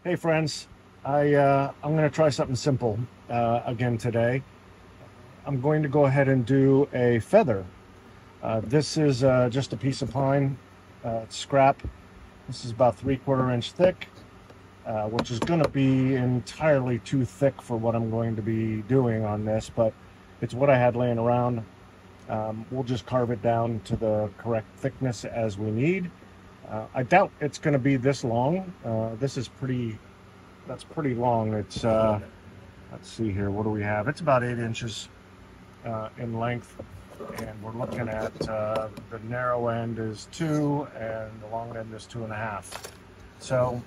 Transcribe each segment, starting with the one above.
Hey friends, I'm going to try something simple again today. I'm going to go ahead and do a feather. This is just a piece of pine scrap. This is about 3/4 inch thick, which is going to be entirely too thick for what I'm going to be doing on this, but it's what I had laying around. We'll just carve it down to the correct thickness as we need. I doubt it's going to be this long. That's pretty long. It's let's see here, what do we have? It's about 8 inches in length, and we're looking at the narrow end is 2 and the long end is 2.5. So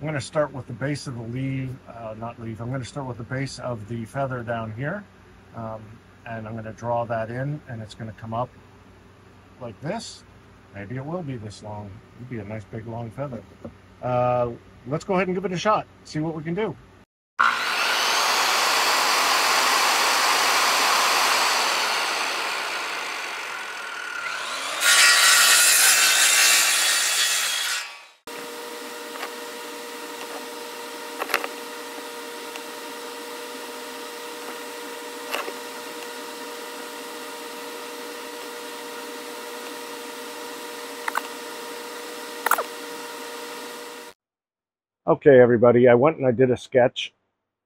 I'm going to start with the base of the leaf, not leaf, I'm going to start with the base of the feather down here, and I'm going to draw that in, and it's going to come up like this. Maybe it will be this long. It'd be a nice big long feather. Let's go ahead and give it a shot, see what we can do. Okay, everybody, I went and I did a sketch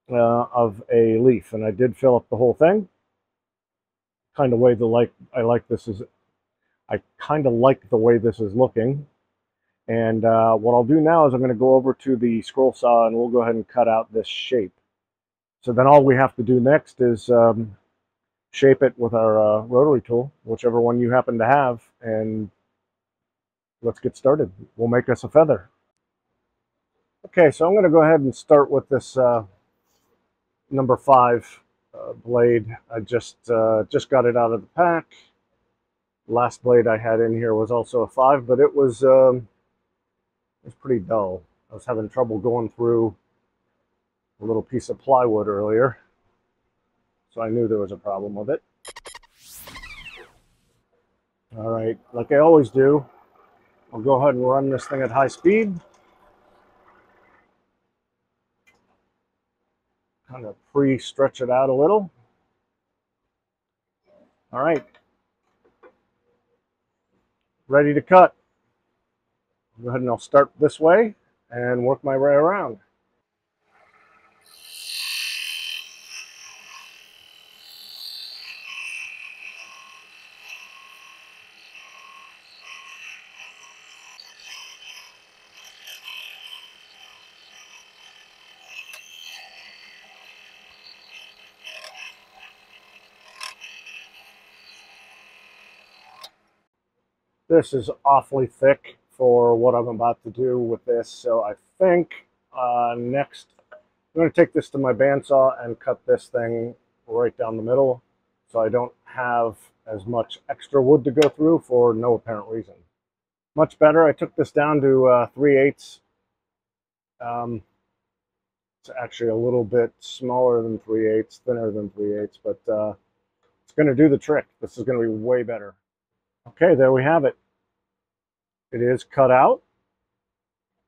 of a leaf, and I did fill up the whole thing. Kind of way I kind of like the way this is looking. And what I'll do now is I'm going to go over to the scroll saw and we'll go ahead and cut out this shape. So then all we have to do next is shape it with our rotary tool, whichever one you happen to have, and let's get started. We'll make us a feather. Okay, so I'm going to go ahead and start with this number 5 blade. I just got it out of the pack. Last blade I had in here was also a 5, but it was pretty dull. I was having trouble going through a little piece of plywood earlier, so I knew there was a problem with it. All right, like I always do, I'll go ahead and run this thing at high speed. Kind of pre-stretch it out a little. All right, ready to cut. Go ahead and I'll start this way and work my way around. This is awfully thick for what I'm about to do with this, so I think next I'm going to take this to my bandsaw and cut this thing right down the middle so I don't have as much extra wood to go through for no apparent reason. Much better. I took this down to 3/8. It's actually a little bit smaller than 3/8, thinner than 3/8, but it's going to do the trick. This is going to be way better. Okay, there we have it. It is cut out.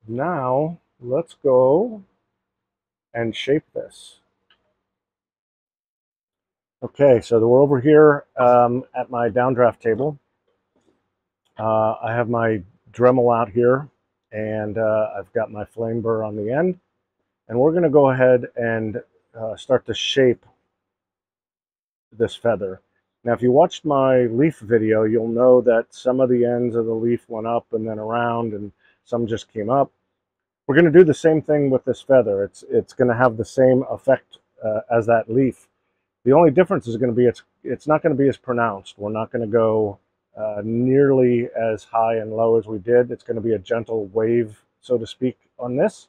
Now let's go and shape this. Okay, so we're over here at my downdraft table. I have my Dremel out here, and I've got my flame burr on the end. And we're going to go ahead and start to shape this feather. Now, if you watched my leaf video, you'll know that some of the ends of the leaf went up and then around, and some just came up. We're going to do the same thing with this feather. It's going to have the same effect as that leaf. The only difference is going to be it's not going to be as pronounced. We're not going to go nearly as high and low as we did. It's going to be a gentle wave, so to speak, on this.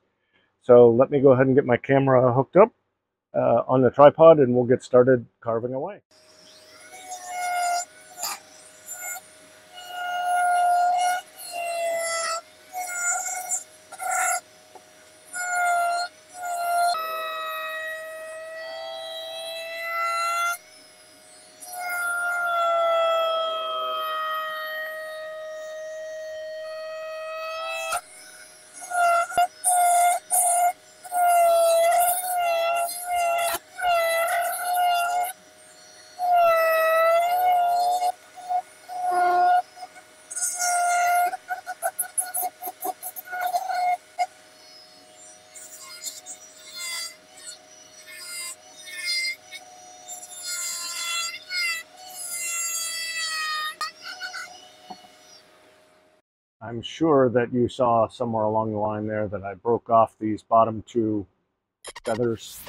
So let me go ahead and get my camera hooked up on the tripod, and we'll get started carving away. I'm sure that you saw somewhere along the line there that I broke off these bottom two feathers,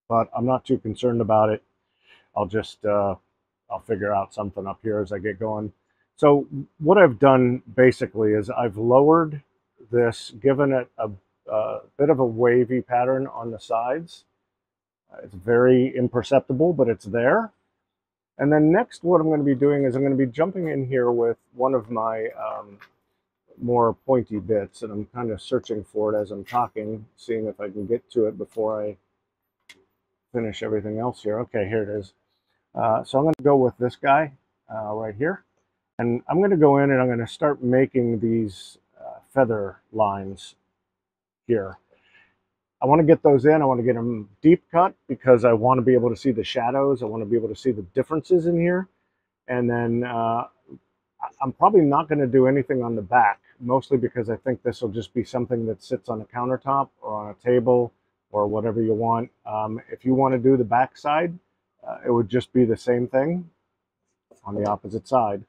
but I'm not too concerned about it. I'll just, I'll figure out something up here as I get going. So what I've done basically is I've lowered this, given it a bit of a wavy pattern on the sides. It's very imperceptible, but it's there. And then next, what I'm going to be doing is I'm going to be jumping in here with one of my more pointy bits, and I'm kind of searching for it as I'm talking, seeing if I can get to it before I finish everything else here. Okay, here it is. So I'm going to go with this guy right here, and I'm going to go in and I'm going to start making these feather lines here. I want to get those in. I want to get them deep cut because I want to be able to see the shadows. I want to be able to see the differences in here. And then I'm probably not going to do anything on the back, mostly because I think this will just be something that sits on a countertop or on a table or whatever you want. If you want to do the back side, it would just be the same thing on the opposite side.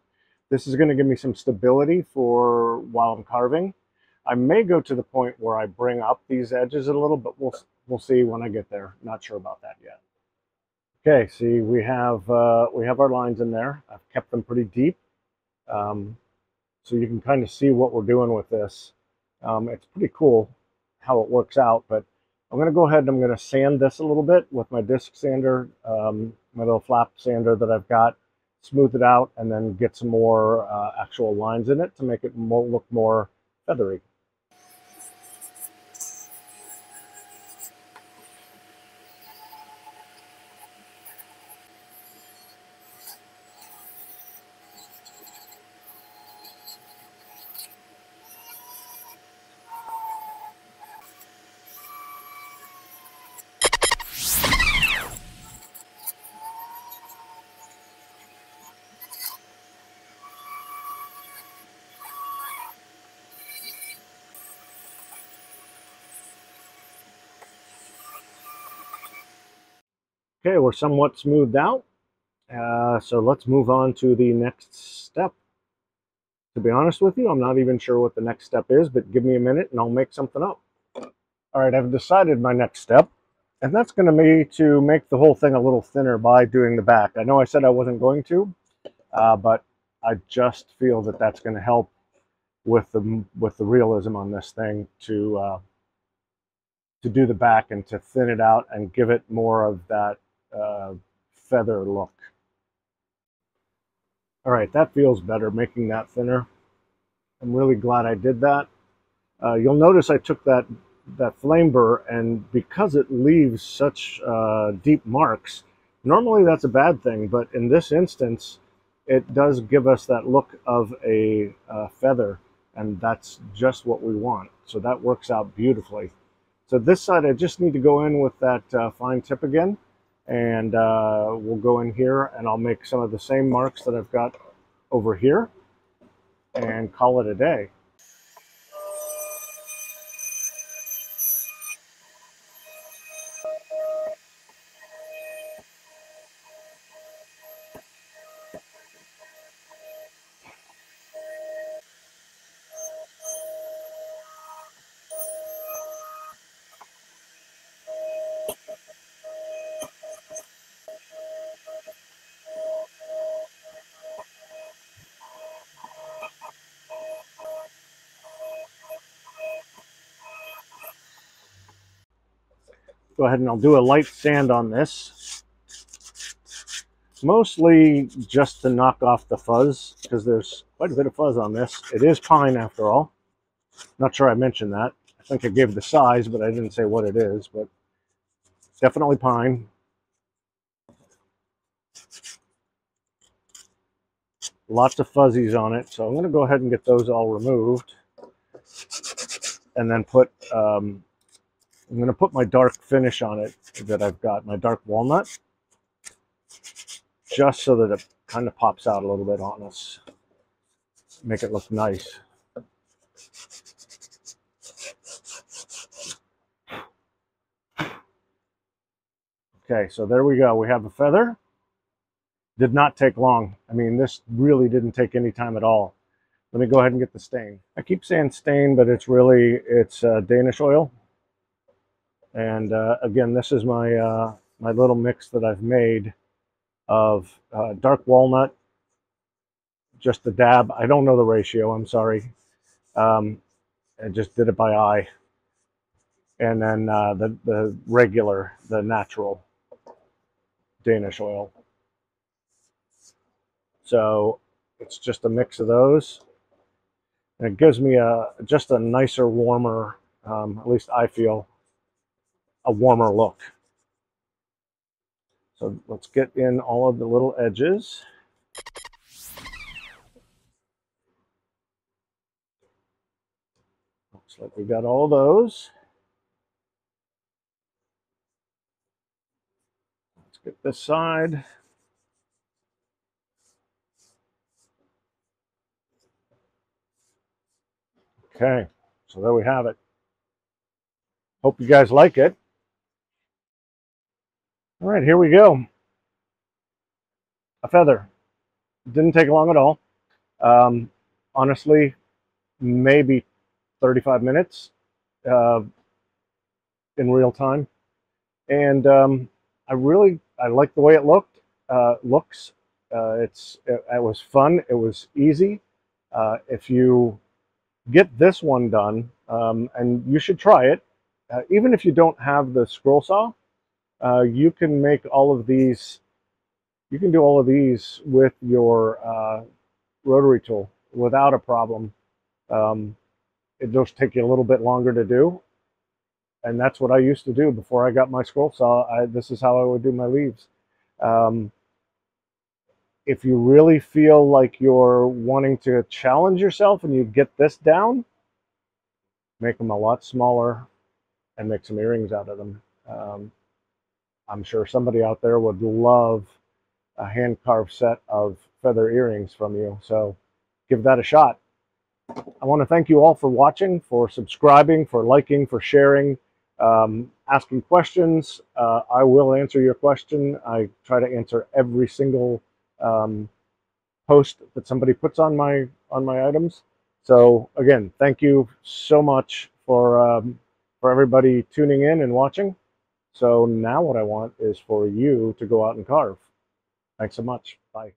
This is going to give me some stability for while I'm carving. I may go to the point where I bring up these edges a little, but we'll see when I get there. Not sure about that yet. Okay, see, we have our lines in there. I've kept them pretty deep, so you can kind of see what we're doing with this. It's pretty cool how it works out, but I'm going to go ahead and I'm going to sand this a little bit with my disc sander, my little flap sander that I've got, smooth it out, and then get some more actual lines in it to make it look more feathery. Okay, we're somewhat smoothed out, so let's move on to the next step. To be honest with you, I'm not even sure what the next step is, but give me a minute and I'll make something up. All right, I've decided my next step, and that's going to be to make the whole thing a little thinner by doing the back. I know I said I wasn't going to, but I just feel that that's going to help with the realism on this thing to do the back and to thin it out and give it more of that feather look. All right, that feels better, making that thinner. I'm really glad I did that. You'll notice I took that flame burr, and because it leaves such deep marks, normally that's a bad thing, but in this instance, it does give us that look of a feather, and that's just what we want. So that works out beautifully. So this side, I just need to go in with that fine tip again, and we'll go in here and I'll make some of the same marks that I've got over here and call it a day. Go ahead and I'll do a light sand on this, mostly just to knock off the fuzz, because there's quite a bit of fuzz on this. It is pine after all. Not sure I mentioned that. I think I gave the size, but I didn't say what it is, but definitely pine. Lots of fuzzies on it, so I'm going to go ahead and get those all removed, and then I'm going to put my dark finish on it that I've got, my dark walnut, just so that it kind of pops out a little bit on us. Make it look nice. Okay, so there we go. We have a feather. Did not take long. I mean, this really didn't take any time at all. Let me go ahead and get the stain. I keep saying stain, but it's Danish oil. And again, this is my my little mix that I've made of dark walnut, just a dab. I don't know the ratio, I'm sorry. I just did it by eye. And then the regular, the natural Danish oil. So it's just a mix of those. And it gives me just a nicer, warmer, at least I feel, a warmer look. So let's get in all of the little edges. Looks like we got all those. Let's get this side. Okay, so there we have it. Hope you guys like it. All right, here we go. A feather. Didn't take long at all. Honestly, maybe 35 minutes in real time. And I like the way it looks. It was fun. It was easy. If you get this one done, and you should try it, even if you don't have the scroll saw, you can make all of these. You can do all of these with your rotary tool without a problem. It does take you a little bit longer to do, and that's what I used to do before I got my scroll saw. This is how I would do my leaves. If you really feel like you're wanting to challenge yourself and you get this down, make them a lot smaller and make some earrings out of them. I'm sure somebody out there would love a hand-carved set of feather earrings from you, so give that a shot. I want to thank you all for watching, for subscribing, for liking, for sharing, asking questions. I will answer your question. I try to answer every single post that somebody puts on my items. So again, thank you so much for everybody tuning in and watching. So now what I want is for you to go out and carve. Thanks so much. Bye.